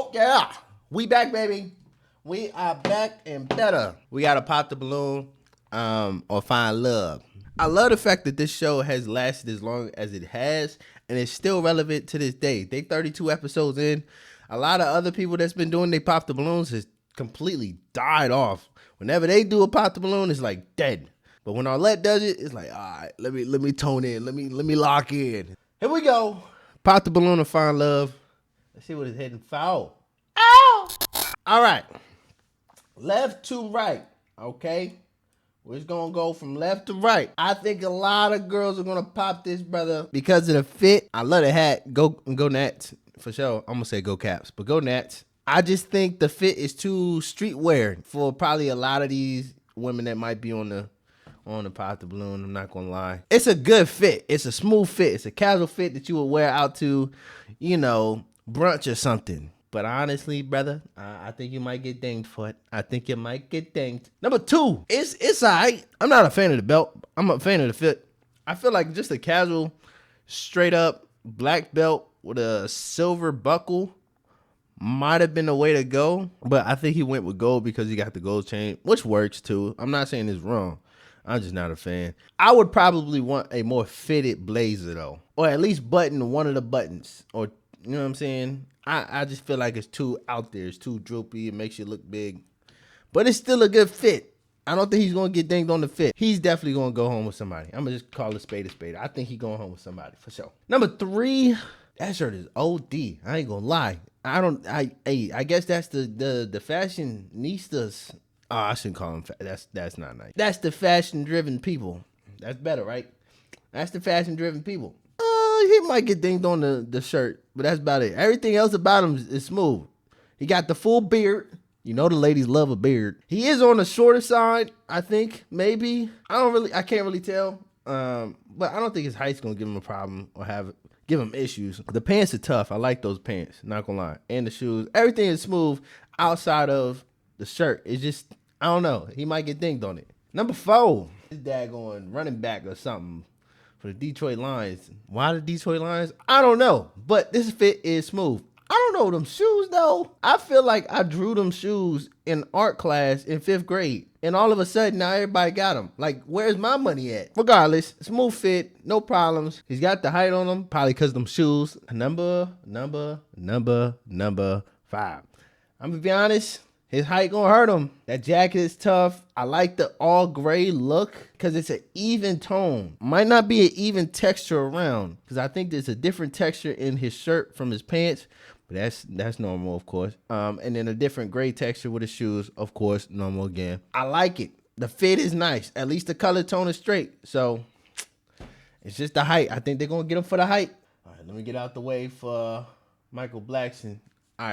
Oh, yeah. We back, baby. We are back and better. We got to pop the balloon or find love. I love the fact that this show has lasted as long as it has, and it's still relevant to this day. They 32 episodes in. A lot of other people that's been doing they pop the balloons has completely died off. Whenever they do a pop the balloon, it's like dead. But when Arlette does it, it's like, all right, let me tone in. Let me lock in. Here we go. Pop the balloon and find love. Let's see what is hitting foul. Ow! All right. Left to right. Okay. We're just going to go from left to right. I think a lot of girls are going to pop this, brother, because of the fit. I love the hat. Go Nats. For sure. I'm going to say go Caps, but go Nats. I just think the fit is too streetwear for probably a lot of these women that might be on the pop the balloon. I'm not gonna lie. It's a good fit. It's a smooth fit. It's a casual fit that you would wear out to, brunch or something. But honestly, brother, I think you might get dinged for it. I think you might get dinged. Number 2, it's all right. I'm not a fan of the belt. I'm a fan of the fit. I feel like just a casual, straight up black belt with a silver buckle might have been the way to go. But I think he went with gold because he got the gold chain, which works too. I'm not saying it's wrong. I'm just not a fan. I would probably want a more fitted blazer though, or at least button one of the buttons, or you know what I'm saying? I just feel like it's too out there. It's too droopy. It makes you look big, but it's still a good fit. I don't think he's going to get dinged on the fit. He's definitely going to go home with somebody. I'm going to just call a spade a spade. I think he's going home with somebody for sure. Number 3, that shirt is OD. I ain't going to lie. I guess that's the fashionistas. Oh, I shouldn't call them. That's not nice. That's the fashion-driven people. That's better, right? That's the fashion-driven people. He might get dinged on the shirt, but that's about it. Everything else about him is smooth. He got the full beard. You know the ladies love a beard. He is on the shorter side, I think, maybe. I can't really tell. But I don't think his height's gonna give him a problem or give him issues. The pants are tough. I like those pants, not gonna lie. And the shoes. Everything is smooth outside of the shirt. It's just, I don't know. He might get dinged on it. Number 4, his dad going running back or something for the Detroit Lions. Why the Detroit Lions? I don't know. But this fit is smooth. I don't know them shoes though. I feel like I drew them shoes in art class in 5th grade. And all of a sudden now everybody got them. Like, where's my money at? Regardless, smooth fit, no problems. He's got the height on them, probably because of them shoes. Number 5. I'm gonna be honest. His height gonna hurt him. That jacket is tough. I like the all gray look because it's an even tone. Might not be an even texture around because I think there's a different texture in his shirt from his pants, but that's normal, of course. And then a different gray texture with his shoes, of course, normal again. I like it. The fit is nice. At least the color tone is straight. So it's just the height. I think they're gonna get him for the height. All right, let me get out the way for Michael Blackson. All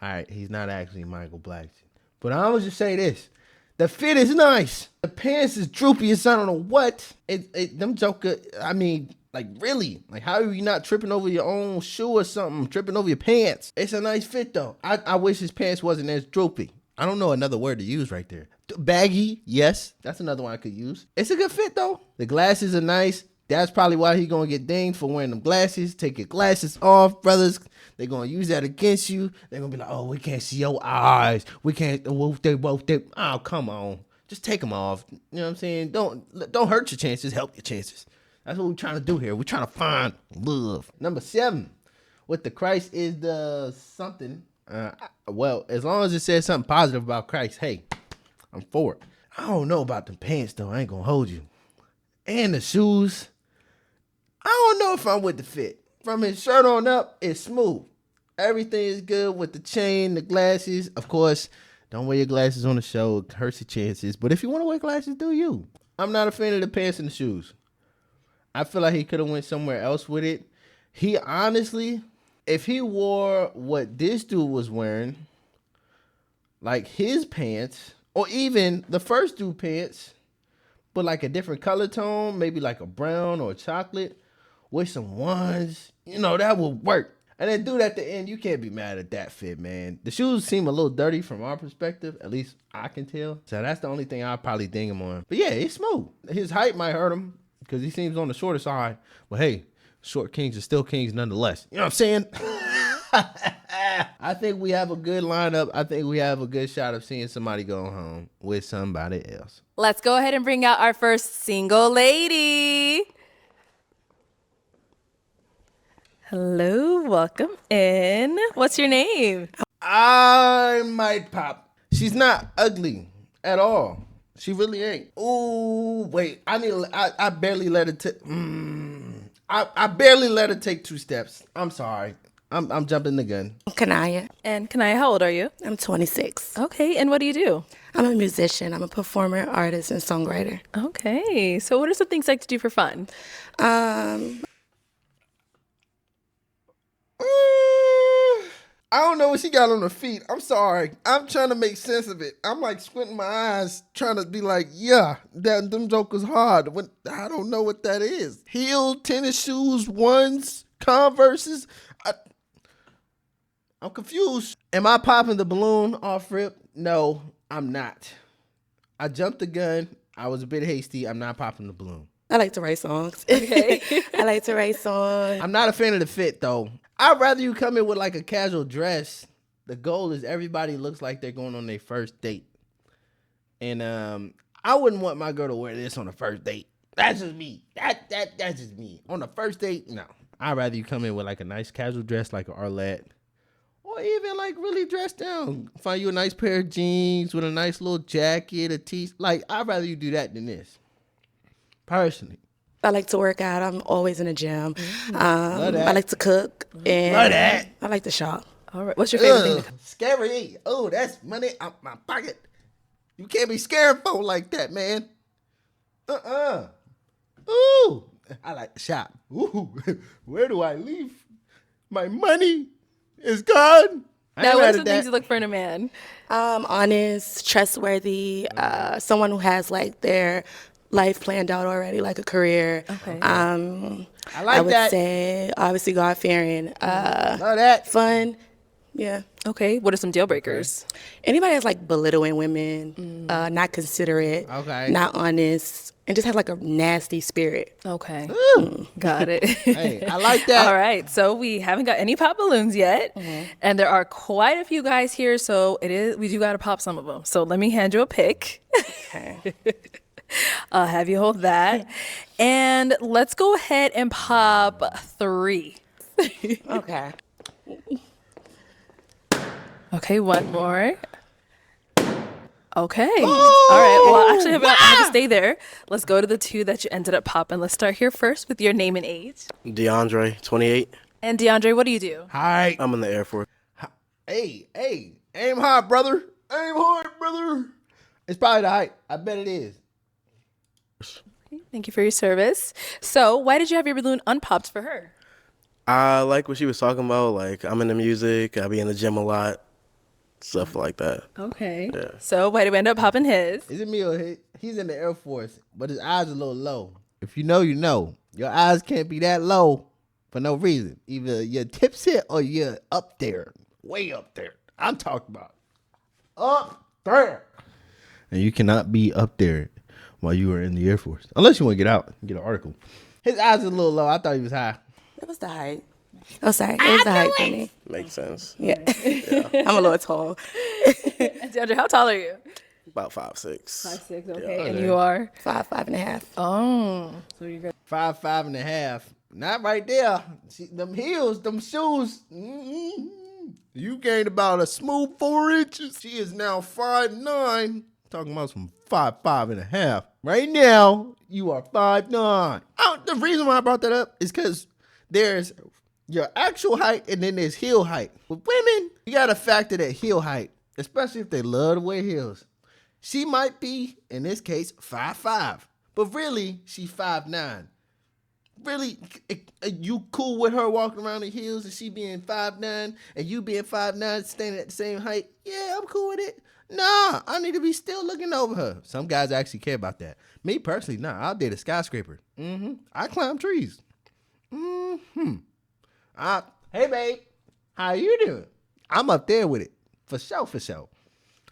right, he's not actually Michael Blackson. But I'm going to just say this. The fit is nice. The pants is droopy as I don't know what. Them joker, I mean, like really? Like how are you not tripping over your own shoe or something? Tripping over your pants. It's a nice fit though. I wish his pants wasn't as droopy. I don't know another word to use right there. Baggy, yes. That's another one I could use. It's a good fit though. The glasses are nice. That's probably why he going to get dinged for wearing them glasses. Take your glasses off, brothers. They're going to use that against you. They're going to be like, oh, we can't see your eyes. We can't. Oh, come on. Just take them off. You know what I'm saying? Don't hurt your chances. Help your chances. That's what we're trying to do here. We're trying to find love. Number 7. With the Christ is the something. Well, as long as it says something positive about Christ, hey, I'm for it. I don't know about the pants, though. I ain't going to hold you. And the shoes. I don't know if I'm with the fit. From his shirt on up, it's smooth. Everything is good with the chain, the glasses. Of course, don't wear your glasses on the show. It hurts your chances. But if you want to wear glasses, do you. I'm not a fan of the pants and the shoes. I feel like he could have went somewhere else with it. He honestly, if he wore what this dude was wearing, like his pants, or even the first dude pants, but like a different color tone, maybe like a brown or a chocolate, with some ones, that would work. And then dude at the end, you can't be mad at that fit, man. The shoes seem a little dirty from our perspective. At least I can tell. So that's the only thing I'll probably ding him on. But yeah, it's smooth. His height might hurt him because he seems on the shorter side. But hey, short kings are still kings nonetheless. You know what I'm saying? I think we have a good lineup. I think we have a good shot of seeing somebody go home with somebody else. Let's go ahead and bring out our first single lady. Hello, welcome in. What's your name? I might pop. She's not ugly at all. She really ain't. Ooh, wait. I barely let her take. I barely let her take 2 steps. I'm sorry. I'm jumping the gun. Kanaya. And Kanaya, how old are you? I'm 26. Okay, and what do you do? I'm a musician. I'm a performer, artist, and songwriter. Okay, so what are some things you like to do for fun? I don't know what she got on her feet. I'm sorry. I'm trying to make sense of it. I'm like squinting my eyes, trying to be like, yeah, them jokers hard. I don't know what that is. Heel, tennis shoes, ones, Converses. I'm confused. Am I popping the balloon off rip? No, I'm not. I jumped the gun. I was a bit hasty. I'm not popping the balloon. I like to write songs. Okay. I like to write songs. I'm not a fan of the fit, though. I'd rather you come in with like a casual dress. The goal is everybody looks like they're going on their first date. And I wouldn't want my girl to wear this on a first date. That's just me. That's just me. On the first date, no. I'd rather you come in with like a nice casual dress like an Arlette. Or even like really dressed down. Find you a nice pair of jeans with a nice little jacket, a tee. Like, I'd rather you do that than this. Personally. I like to work out. I'm always in the gym. Love that. I like to cook. And Love that. I like to shop. All right, what's your favorite thing? Scary. Oh, that's money out my pocket. You can't be scaring folk like that, man. Ooh, I like to shop. Ooh, where do I leave? My money is gone. Now, what are some things you look for in a man? Honest, trustworthy, someone who has like their life planned out already, like a career. Okay. I would say obviously God-fearing. Love that. Fun. Yeah. Okay, what are some deal breakers? Anybody that's like belittling women, not considerate, Okay. not honest, and just has like a nasty spirit. Okay. Ooh. Got it. Hey, I like that. All right, so we haven't got any pop balloons yet, and there are quite a few guys here, so we do got to pop some of them. So let me hand you a pick. Okay. I'll have you hold that. And let's go ahead and pop 3. Okay. Okay, one more. Okay. All right. Well, I actually have to stay there. Let's go to the 2 that you ended up popping. Let's start here first with your name and age. DeAndre, 28. And DeAndre, what do you do? Hi. I'm in the Air Force. Hey, aim high, brother. Aim hard, brother. It's probably the height. I bet it is. Thank you for your service. So why did you have your balloon unpopped for her? I like what she was talking about. Like, I'm into music. I be in the gym a lot. Stuff like that. Okay. Yeah. So why did we end up popping his? Is it me or he's in the Air Force, but his eyes are a little low. If you know, you know. Your eyes can't be that low for no reason. Either you're tipsy or you're up there. Way up there. I'm talking about up there. And you cannot be up there while you are in the Air Force. Unless you want to get out and get an article. His eyes are a little low. I thought he was high. It was the height. Oh, sorry. It was the height for me. Makes sense. Yeah. I'm a little tall. DeAndre, how tall are you? About 5'6". 5'6", okay. Yeah. And you are? 5'5.5". Oh. So you're good. 5'5.5". Not right there. See, them heels, them shoes. You gained about a smooth 4 inches. She is now 5'9". Talking about some 5'5.5". Right now, you are 5'9". The reason why I brought that up is because there's your actual height and then there's heel height. With women, you got to factor that heel height, especially if they love to wear heels. She might be, in this case, 5'5", but really, she's 5'9". Really, you cool with her walking around in heels and she being 5'9" and you being 5'9", standing at the same height? Yeah, I'm cool with it. Nah, I need to be still looking over her. Some guys actually care about that. Me personally, nah, I'll date a skyscraper. I climb trees. Hey, babe, how you doing? I'm up there with it. For sure.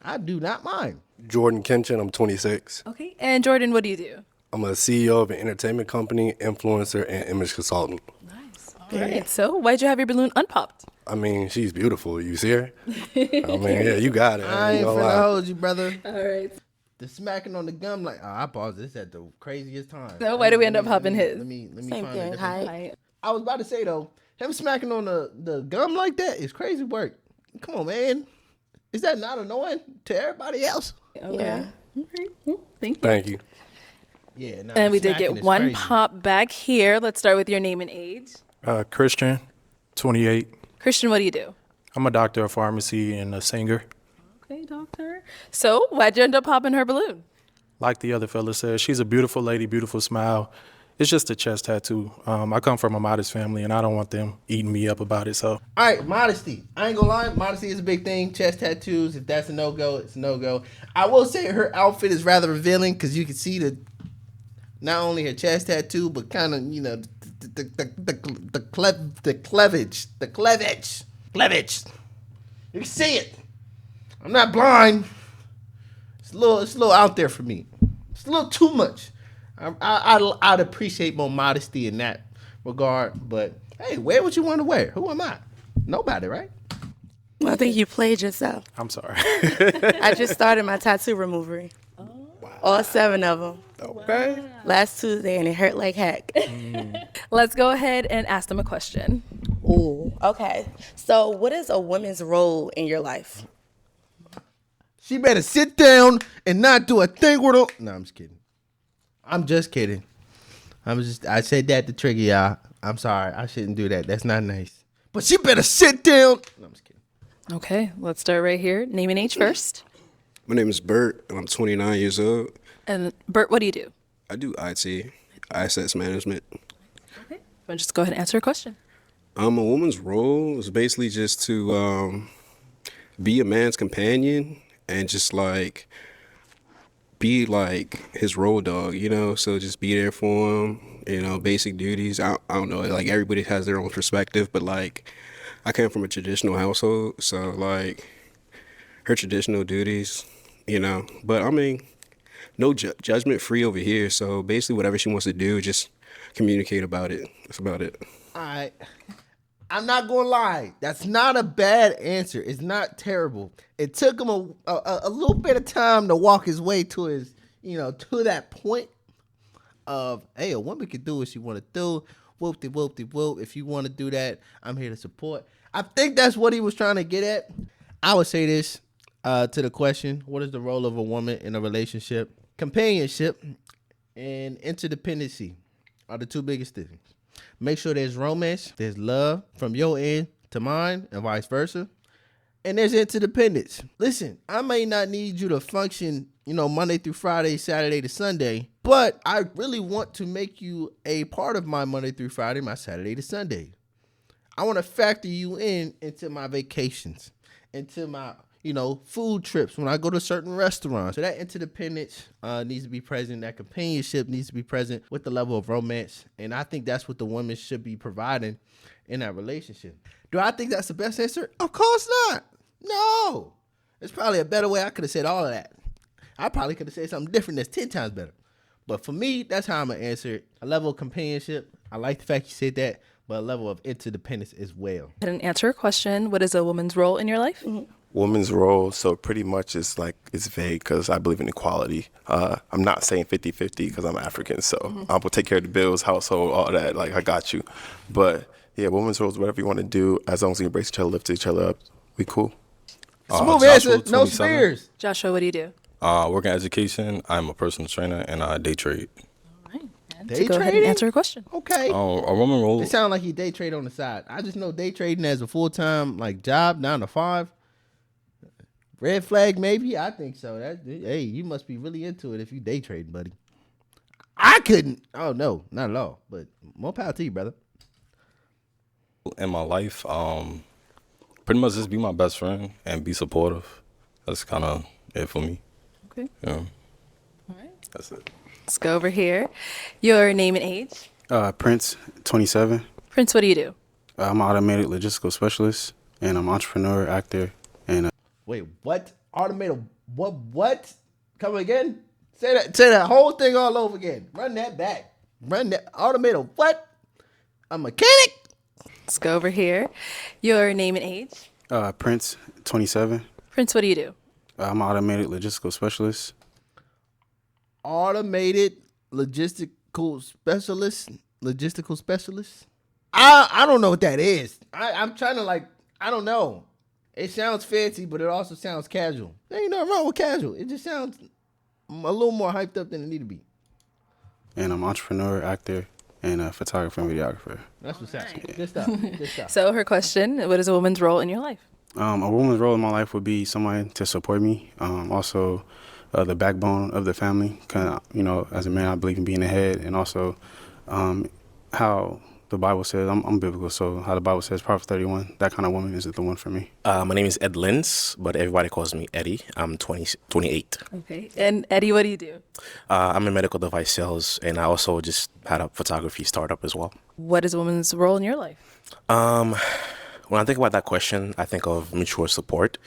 I do not mind. Jordan Kenshin, I'm 26. Okay. And Jordan, what do you do? I'm a CEO of an entertainment company, influencer, and image consultant. Nice. All right. So why'd you have your balloon unpopped? I mean, she's beautiful. You see her? I mean, yeah, you got it. I ain't ain't gonna finna lie. hold you, brother. All right. The smacking on the gum, like, I paused this at the craziest time. So why did we end up popping his? Let me Same find thing. it. Hi. I was about to say though, him smacking on the gum like that is crazy work. Come on, man. Is that not annoying to everybody else? Yeah. Thank you. Thank you. Yeah. Nah, And we did smacking get is one crazy. pop back here. Let's start with your name and age. Christian, 28. Christian, what do you do? I'm a doctor of pharmacy and a singer. Okay, doctor. So why'd you end up popping her balloon? Like the other fella said, she's a beautiful lady, beautiful smile. It's just a chest tattoo. I come from a modest family, and I don't want them eating me up about it. So All right, modesty. I ain't gonna lie, modesty is a big thing. Chest tattoos, if that's a no-go, it's a no-go. I will say her outfit is rather revealing because you can see not only her chest tattoo, but kind of, the cleavage. You can see it. I'm not blind. It's a little out there for me. It's a little too much. I'd appreciate more modesty in that regard, but hey, wear what you want to wear. Who am I? Nobody, right? Well, I think you played yourself. I'm sorry. I just started my tattoo remover. All 7 of them. Okay. Last Tuesday, and it hurt like heck. Let's go ahead and ask them a question. Ooh. Okay. So, what is a woman's role in your life? She better sit down and not do a thing with her. No, I'm just kidding. I said that to trigger y'all. I'm sorry. I shouldn't do that. That's not nice. But she better sit down. No, I'm just kidding. Okay, let's start right here. Name and age first. My name is Bert, and I'm 29 years old. And Bert, what do you do? I do IT, assets management. Okay. Well, just go ahead and answer a question. A woman's role is basically just to be a man's companion and just like be like his road dog, so just be there for him, basic duties. I don't know, like everybody has their own perspective, but like I came from a traditional household, so like her traditional duties, but I mean, no judgment free over here. So basically whatever she wants to do, just communicate about it. That's about it. All right. I'm not gonna lie. That's not a bad answer. It's not terrible. It took him a little bit of time to walk his way to his, to that point of, hey, a woman can do what she want to do. Whoop-de-whoop-de-whoop. If you want to do that, I'm here to support. I think that's what he was trying to get at. I would say this to the question: what is the role of a woman in a relationship? Companionship and interdependency are the two biggest things. Make sure there's romance, there's love from your end to mine, and vice versa. And there's interdependence. Listen, I may not need you to function, Monday through Friday, Saturday to Sunday, but I really want to make you a part of my Monday through Friday, my Saturday to Sunday. I want to factor you into my vacations, into my, food trips when I go to certain restaurants. So that interdependence needs to be present. That companionship needs to be present with the level of romance. And I think that's what the woman should be providing in that relationship. Do I think that's the best answer? Of course not. No. There's probably a better way. I could have said all of that. I probably could have said something different that's 10 times better. But for me, that's how I'm going to answer it. A level of companionship. I like the fact you said that, but a level of interdependence as well. I didn't answer a question. What is a woman's role in your life? Woman's role, so pretty much it's vague because I believe in equality. I'm not saying 50-50 because I'm African, so I'm gonna take care of the bills, household, all that. Like, I got you. But yeah, woman's role is whatever you want to do, as long as you embrace each other, lift each other up. We cool. Smooth Joshua, answer. No 27. spears. Joshua, what do you do? Work in education. I'm a personal trainer and I day trade. All right. And Day go ahead and trading? answer a question. Okay. A woman role. It sounds like he day trade on the side. I just know day trading as a full-time job, 9 to 5. Red flag, maybe. I think so. Hey, you must be really into it if you day trading, buddy. I couldn't. Oh no, not at all. But more power to you, brother. In my life, pretty much just be my best friend and be supportive. That's kind of it for me. Okay. Yeah. All right. That's it. Let's go over here. Your name and age? Prince, 27. Prince, what do you do? I'm an automated logistical specialist, and I'm an entrepreneur, actor, and Wait, what? Automated? What? Come again? Say that whole thing all over again. Run that back. Run that automated. What? A mechanic? Let's go over here. Your name and age. Prince, 27. Prince, what do you do? I'm an automated logistical specialist. Automated logistical specialist. Logistical specialist. I don't know what that is. I'm trying to I don't know. It sounds fancy, but it also sounds casual. There ain't nothing wrong with casual. It just sounds a little more hyped up than it need to be. And I'm an entrepreneur, actor, and a photographer and videographer. That's what's happening. Good stuff. Good stuff. So her question, what is a woman's role in your life? A woman's role in my life would be someone to support me. Also, the backbone of the family. As a man, I believe in being the head, and also how the Bible says, I'm biblical, so how the Bible says, Proverbs 31, that kind of woman is the one for me. My name is Ed Lins, but everybody calls me Eddie. I'm 28. Okay. And Eddie, what do you do? I'm in medical device sales, and I also just had a photography startup as well. What is a woman's role in your life? When I think about that question, I think of mutual support.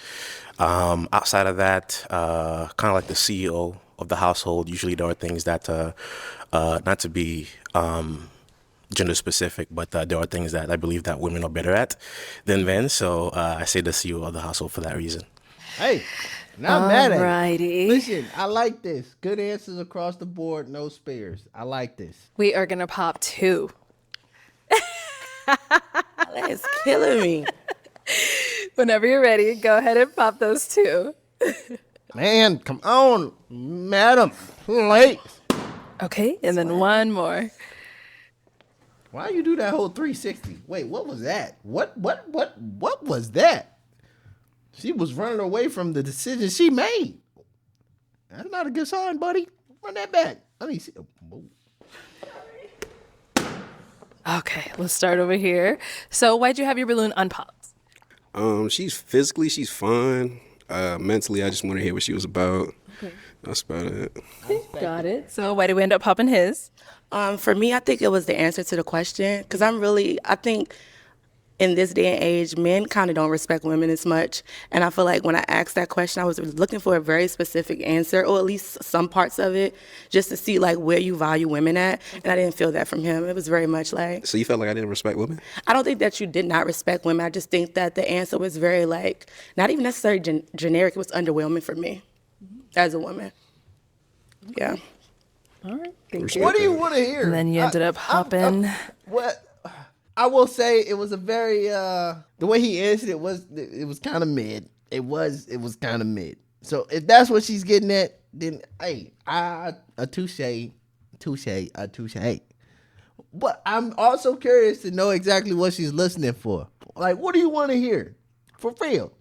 Outside of that, kind of like the CEO of the household, usually there are things that, not to be gender specific, but there are things that I believe that women are better at than men. So I say the CEO of the household for that reason. Hey, not mad at Alrighty. it. Listen, I like this. Good answers across the board, no spares. I like this. We are going to pop 2. That is killing me. Whenever you're ready, go ahead and pop those 2. Man, come on, madam. Late. Okay, and then one more. Why you do that whole 360? Wait, what was that? What was that? She was running away from the decision she made. That's not a good sign, buddy. Run that back. I mean, Okay, let's start over here. So why'd you have your balloon unpopped? She's fine. Mentally, I just want to hear what she was about. Okay. That's about it. Got it. So why did we end up popping his? For me, I think it was the answer to the question, because I think in this day and age, men kind of don't respect women as much. And I feel like when I asked that question, I was looking for a very specific answer, or at least some parts of it, just to see like where you value women at. And I didn't feel that from him. It was very much like. So you felt like I didn't respect women? I don't think that you did not respect women. I just think that the answer was very like, not even necessarily generic. It was underwhelming for me as a woman. Yeah. All right. Thank what do you want to hear? And then you ended up hopping. What? I will say it was a very the way he answered it was kind of mid. It was kind of mid. So if that's what she's getting at, then hey, a touche. But I'm also curious to know exactly what she's listening for. Like, what do you want to hear? For real.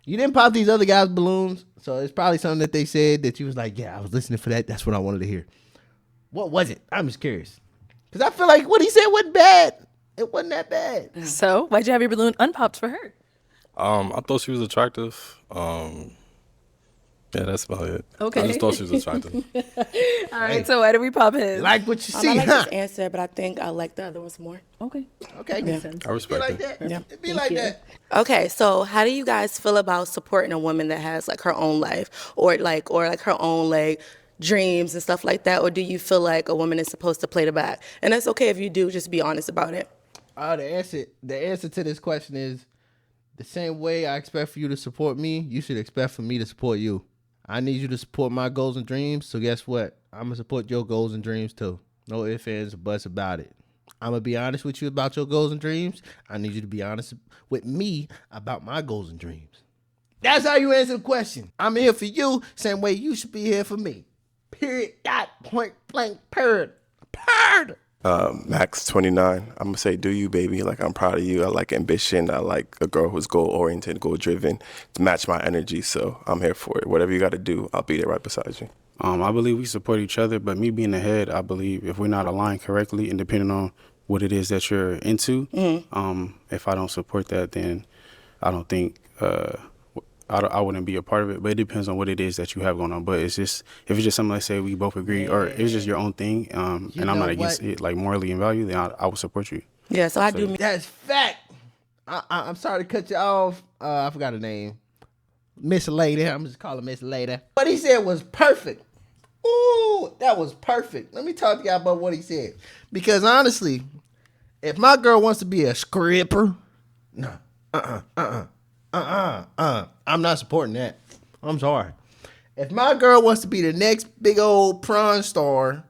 You didn't pop these other guys' balloons, so it's probably something that they said that you was like, yeah, I was listening for that. That's what I wanted to hear. What was it? I'm just curious. Because I feel like what he said wasn't bad. It wasn't that bad. So why'd you have your balloon unpopped for her? I thought she was attractive. Yeah, that's about it. Okay. I just thought she was attractive. All right, so why did we pop his? Like what you see, I like huh? this answer, but I think I like the other ones more. Okay. Okay. Makes sense. I respect Be like it. that. Yeah. It be like that. Okay, so how do you guys feel about supporting a woman that has like her own life or her own like dreams and stuff like that? Or do you feel like a woman is supposed to play the back? And that's okay if you do, just be honest about it. The answer to this question is the same way I expect for you to support me, you should expect for me to support you. I need you to support my goals and dreams, so guess what? I'm going to support your goals and dreams too. No ifs, ands, or buts about it. I'm going to be honest with you about your goals and dreams. I need you to be honest with me about my goals and dreams. That's how you answer the question. I'm here for you, same way you should be here for me. Period, dot, point, blank, period. Period. Max, 29. I'm gonna say, do you, baby? Like, I'm proud of you. I like ambition. I like a girl who's goal oriented, goal driven, to match my energy. So I'm here for it. Whatever you got to do, I'll be there right beside you. I believe we support each other, but me being the head, I believe if we're not aligned correctly and depending on what it is that you're into, if I don't support that, then I don't think I wouldn't be a part of it. But it depends on what it is that you have going on. But it's just, if it's just something like, say we both agree, or it's just your own thing, and I'm not against it, like morally and value, then I will support you. Yeah, so I do. That's fact. I'm sorry to cut you off. I forgot her name. Miss Lady. I'm just calling Miss Lady. What he said was perfect. Ooh, that was perfect. Let me talk to y'all about what he said. Because honestly, If my girl wants to be a stripper, no, I'm not supporting that. I'm sorry. If my girl wants to be the next big old prawn star,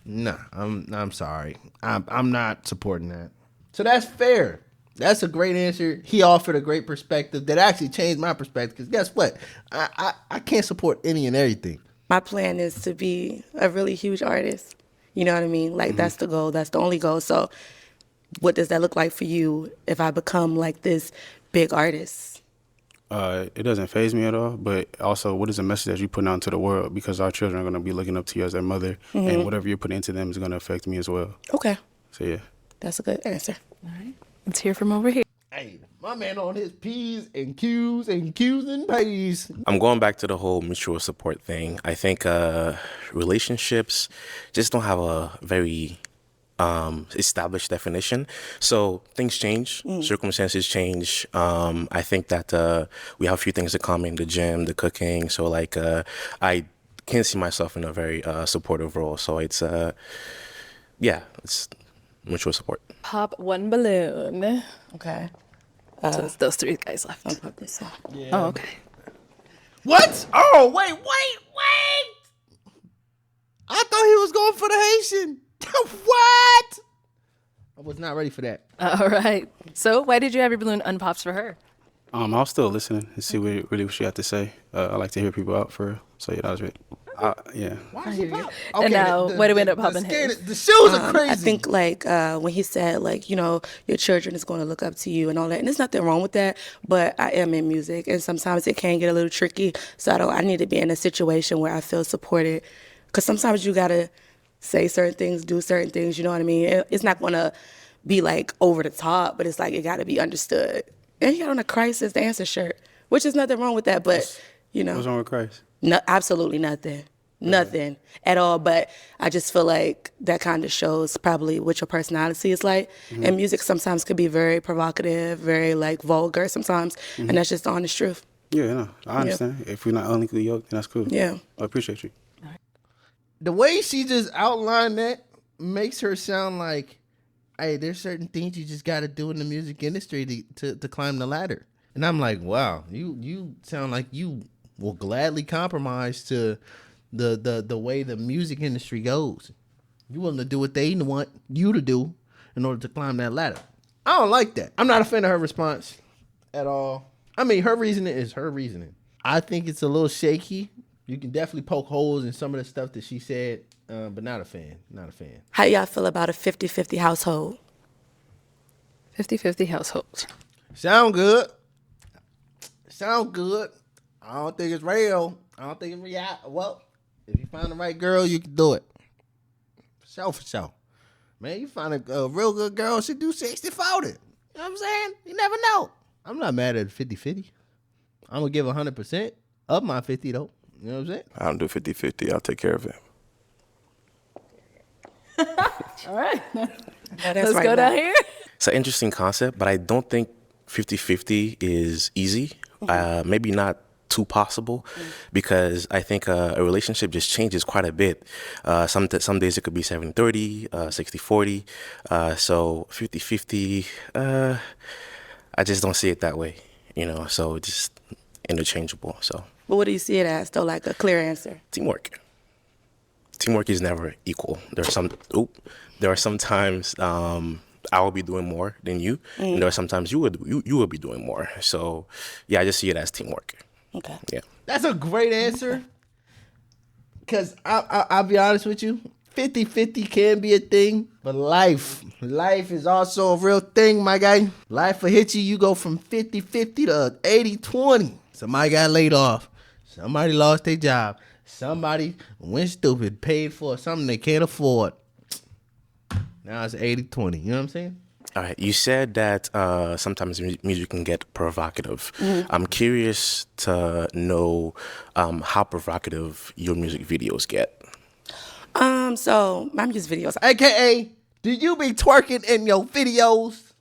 nah, I'm sorry. I'm not supporting that. So that's fair. That's a great answer. He offered a great perspective that actually changed my perspective. Because guess what? I can't support any and everything. My plan is to be a really huge artist. You know what I mean? Like, that's the goal. That's the only goal. So what does that look like for you if I become like this big artist? It doesn't faze me at all, but also, what is the message that you put out into the world? Because our children are going to be looking up to you as their mother, and whatever you're putting into them is going to affect me as well. Okay. So, yeah. That's a good answer. All right. Let's hear from over here. Hey, my man on his P's and Q's and Q's and P's. I'm going back to the whole mutual support thing. I think relationships just don't have a very established definition. So things change, circumstances change. I think that we have a few things in common: the gym, the cooking. So like, I can see myself in a very supportive role. So it's it's mutual support. Pop one balloon. Okay. So it's those three guys left. I'll put this on. Yeah. Oh, okay. What? Oh, wait. I thought he was going for the Haitian. What? I was not ready for that. All right. So why did you have your balloon unpops for her? I was still listening to see what she had to say. I like to hear people out for real. So, yeah, that was it. Yeah. Why is it pop? And now, why do we end up popping his? The shoes are crazy. I think like when he said like, you know, your children is going to look up to you and all that, and there's nothing wrong with that, but I am in music and sometimes it can get a little tricky. So I need to be in a situation where I feel supported, because sometimes you got to say certain things, do certain things, you know what I mean? It's not going to be like over the top, but it's like it got to be understood. And he got on a Crisis Dancer shirt, which is nothing wrong with that, but you know. What's wrong with Christ? No, absolutely nothing. Nothing at all. But I just feel like that kind of shows probably what your personality is like. And music sometimes could be very provocative, very like vulgar sometimes. And that's just the honest truth. Yeah, no, I understand. If we're not unequally yoked, then that's cool. Yeah. I appreciate you. The way she just outlined that makes her sound like, hey, there's certain things you just got to do in the music industry to climb the ladder. And I'm like, wow, you sound like you will gladly compromise to the way the music industry goes. You willing to do what they want you to do in order to climb that ladder. I don't like that. I'm not a fan of her response at all. I mean, her reasoning is her reasoning. I think it's a little shaky. You can definitely poke holes in some of the stuff that she said, but not a fan. Not a fan. How y'all feel about a 50-50 household? 50-50 household. Sound good. Sound good. I don't think it's real. I don't think it's real. Well, if you find the right girl, you can do it. For sure. Man, you find a real good girl, she do 60-40. You know what I'm saying? You never know. I'm not mad at 50-50. I'm going to give 100% of my 50, though. You know what I'm saying? I don't do 50-50. I'll take care of it. All right. Let's Let's go down here. It's an interesting concept, but I don't think 50-50 is easy. Maybe not too possible, because I think a relationship just changes quite a bit. Some days it could be 70-30, 60-40. So 50-50, I just don't see it that way, you know, so it's just interchangeable. So. But what do you see it as, though, like a clear answer? Teamwork. Teamwork is never equal. There are some times I will be doing more than you, and there are sometimes you will be doing more. So, yeah, I just see it as teamwork. Okay. Yeah. That's a great answer. Because I'll be honest with you, 50-50 can be a thing, but life is also a real thing, my guy. Life will hit you. You go from 50-50 to 80-20. Somebody got laid off. Somebody lost their job. Somebody went stupid, paid for something they can't afford. Now it's 80-20. You know what I'm saying? All right. You said that sometimes music can get provocative. I'm curious to know how provocative your music videos get. So my music videos, AKA, do you be twerking in your videos?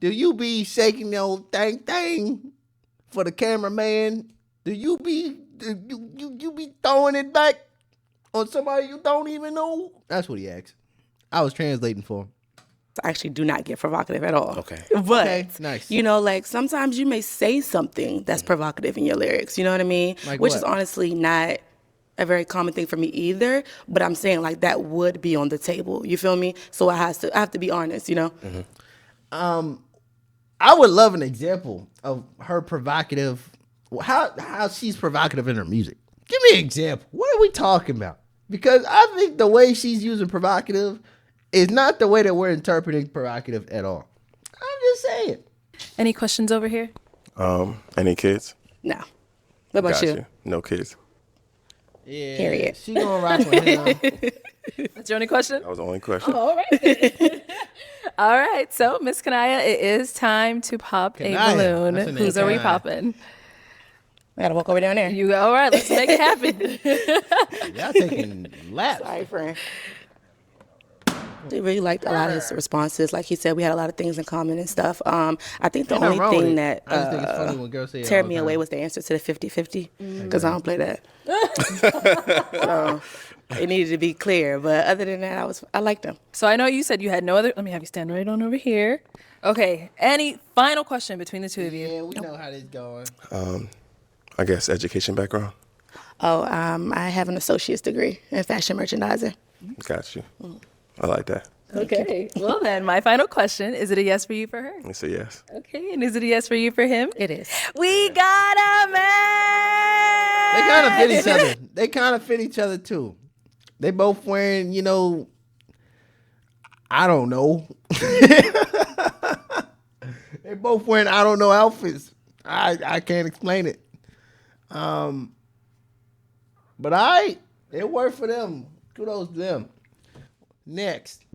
Do you be shaking your thing for the cameraman? Do you be throwing it back on somebody you don't even know? That's what he asked. I was translating for him. actually do not get provocative at all. Okay. But, Okay, nice. you know, like sometimes you may say something that's provocative in your lyrics. You know what I mean? Like Which what? is honestly not a very common thing for me either. But I'm saying like that would be on the table. You feel me? So I have to be honest, you know? I would love an example of her provocative, how she's provocative in her music. Give me an example. What are we talking about? Because I think the way she's using provocative is not the way that we're interpreting provocative at all. I'm just saying. Any questions over here? Any kids? No. What about Got you? you. No kids. Yeah, Period. she gonna rock with him. That's your only question? That was the only question. All right. All right. So, Miss Kanaya, it is time to pop Kanaya. a balloon. That's her name, Whose are we Kanaya. popping? I gotta walk over down there. You all right? Let's make it happen. Y'all taking laps. Sorry, friend. They really liked a lot of his responses. Like he said, we had a lot of things in common and stuff. I think the Ain't nothing only wrong with thing it. that I just think it's funny when girls say it all tear the me time. away was the answer to the 50-50 because I don't play that. So it needed to be clear. But other than that, I liked him. So I know you said you had no other. Let me have you stand right on over here. Okay. Any final question between the two of you? Yeah, we know how this going. I guess education background. Oh, I have an associate's degree in fashion merchandising. Got you. I like that. Okay. Well, then, my final question: is it a yes for you for her? Let me say yes. Okay. And is it a yes for you for him? It is. We got a man. They kind of fit each other. They kind of fit each other too. They both wearing, you know, I don't know. They both wearing I don't know outfits. I can't explain it. But it worked for them. Kudos to them. Next.